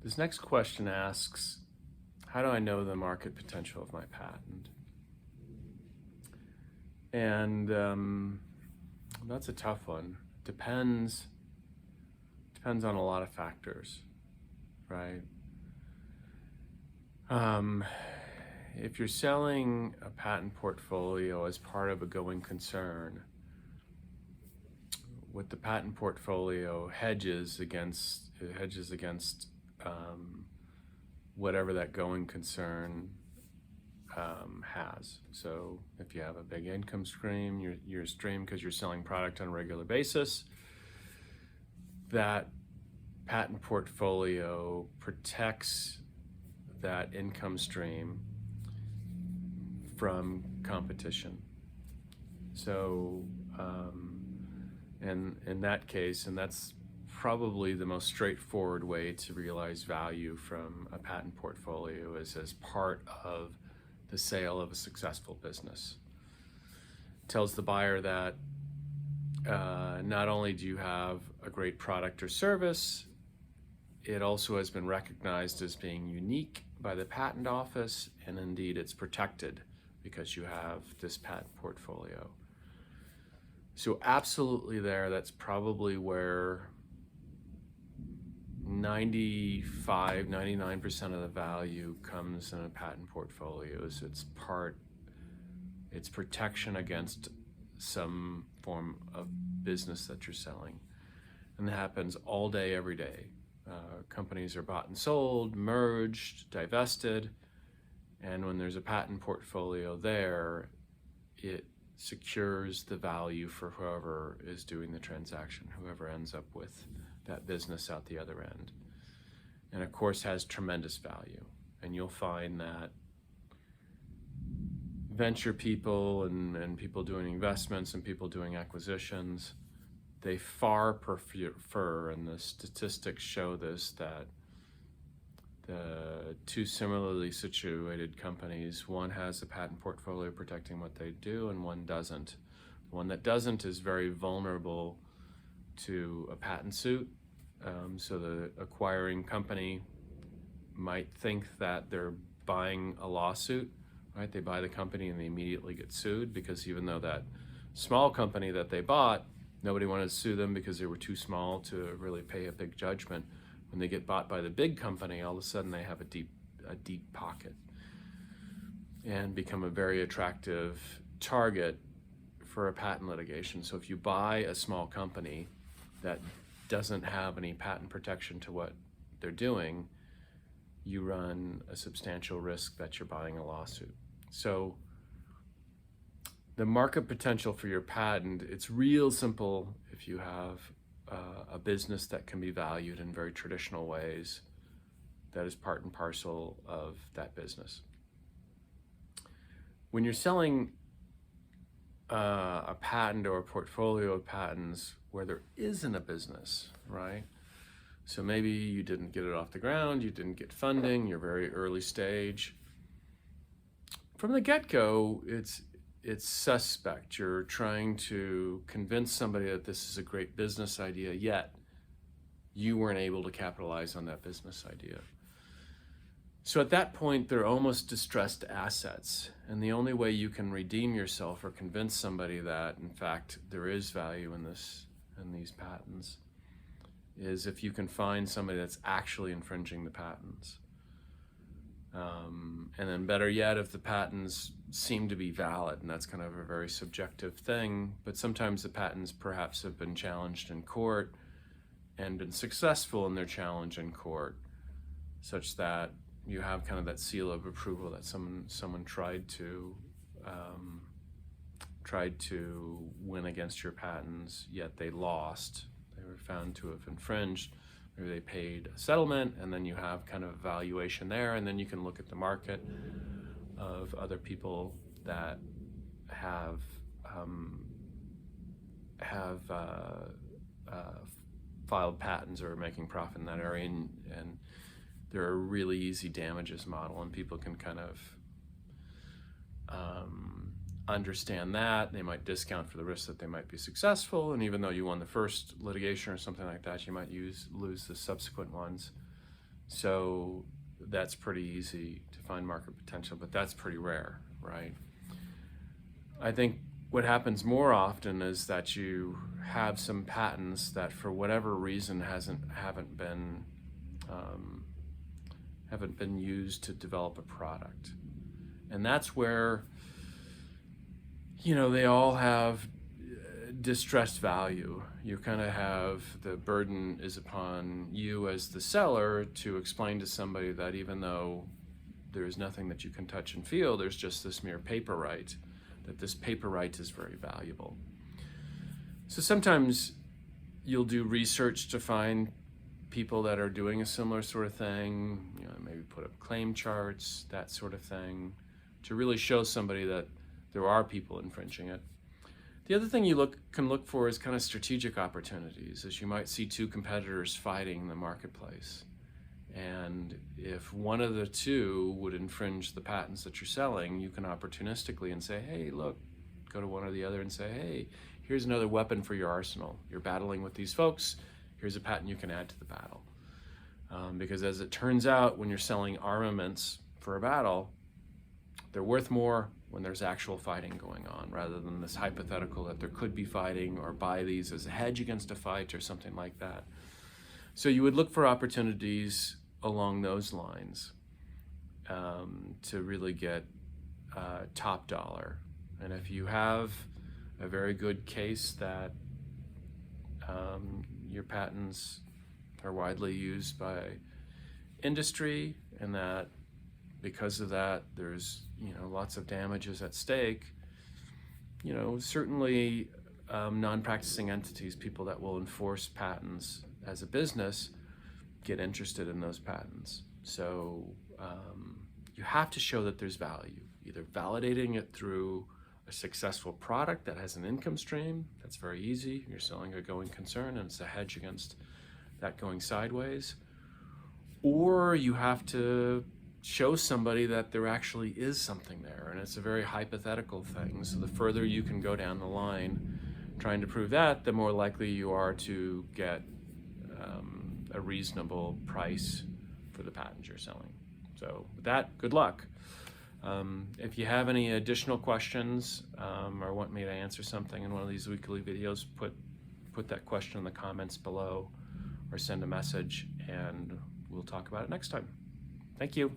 This next question asks, how do I know the market potential of my patent? And that's a tough one. Depends on a lot of factors, right? If you're selling a patent portfolio as part of a going concern, what the patent portfolio hedges against whatever that going concern has. So if you have a big income stream, your stream because you're selling product on a regular basis, that patent portfolio protects that income stream from competition. So and in that case, and that's probably the most straightforward way to realize value from a patent portfolio, is as part of the sale of a successful business. It tells the buyer that not only do you have a great product or service, it also has been recognized as being unique by the patent office, and indeed it's protected because you have this patent portfolio. So absolutely there, that's probably where 99% of the value comes in a patent portfolio. So it's protection against some form of business that you're selling. And that happens all day, every day. Companies are bought and sold, merged, divested, and when there's a patent portfolio there, it secures the value for whoever is doing the transaction, whoever ends up with that business out the other end. And of course has tremendous value. And you'll find that venture people and people doing investments and people doing acquisitions, they far prefer, and the statistics show this, that the two similarly situated companies, one has a patent portfolio protecting what they do and one doesn't. The one that doesn't is very vulnerable to a patent suit. So the acquiring company might think that they're buying a lawsuit, right? They buy the company and they immediately get sued, because even though that small company that they bought, nobody wanted to sue them because they were too small to really pay a big judgment. When they get bought by the big company, all of a sudden they have a deep pocket and become a very attractive target for a patent litigation. So if you buy a small company that doesn't have any patent protection to what they're doing, you run a substantial risk that you're buying a lawsuit. So the market potential for your patent, it's real simple if you have a business that can be valued in very traditional ways that is part and parcel of that business. When you're selling a patent or a portfolio of patents where there isn't a business, right? So maybe you didn't get it off the ground, you didn't get funding, you're very early stage. From the get-go, it's suspect. You're trying to convince somebody that this is a great business idea, yet you weren't able to capitalize on that business idea. So at that point, they're almost distressed assets. And the only way you can redeem yourself or convince somebody that, in fact, there is value in these patents is if you can find somebody that's actually infringing the patents. And then better yet, if the patents seem to be valid, and that's kind of a very subjective thing, but sometimes the patents perhaps have been challenged in court and been successful in their challenge in court, such that you have kind of that seal of approval that someone tried to win against your patents, yet they lost. They were found to have infringed. Maybe they paid a settlement, and then you have kind of a valuation there, and then you can look at the market of other people that have filed patents or are making profit in that area, and they're a really easy damages model, and people can kind of understand that. They might discount for the risk that they might be successful, and even though you won the first litigation or something like that, you might lose the subsequent ones. So that's pretty easy to find market potential, but that's pretty rare, right? I think what happens more often is that you have some patents that, for whatever reason, haven't been used to develop a product, and that's where, they all have distressed value. You kind of have, the burden is upon you as the seller to explain to somebody that even though there's nothing that you can touch and feel, there's just this mere paper right, that this paper right is very valuable. So sometimes you'll do research to find people that are doing a similar sort of thing, maybe put up claim charts, that sort of thing, to really show somebody that there are people infringing it. The other thing you can look for is kind of strategic opportunities, as you might see two competitors fighting in the marketplace. And if one of the two would infringe the patents that you're selling, you can opportunistically and say, hey, look, go to one or the other and say, hey, here's another weapon for your arsenal. You're battling with these folks. Here's a patent you can add to the battle. Because as it turns out, when you're selling armaments for a battle, they're worth more when there's actual fighting going on, rather than this hypothetical that there could be fighting, or buy these as a hedge against a fight or something like that. So you would look for opportunities along those lines to really get top dollar. And if you have a very good case that your patents are widely used by industry, and that because of that there's lots of damages at stake, certainly non-practicing entities, people that will enforce patents as a business, get interested in those patents. So you have to show that there's value, either validating it through a successful product that has an income stream. That's very easy. You're selling a going concern and it's a hedge against that going sideways. Or you have to show somebody that there actually is something there, and it's a very hypothetical thing. So the further you can go down the line trying to prove that, the more likely you are to get a reasonable price for the patent you're selling. So with that, good luck. If you have any additional questions or want me to answer something in one of these weekly videos, put that question in the comments below, or send a message, and we'll talk about it next time. Thank you.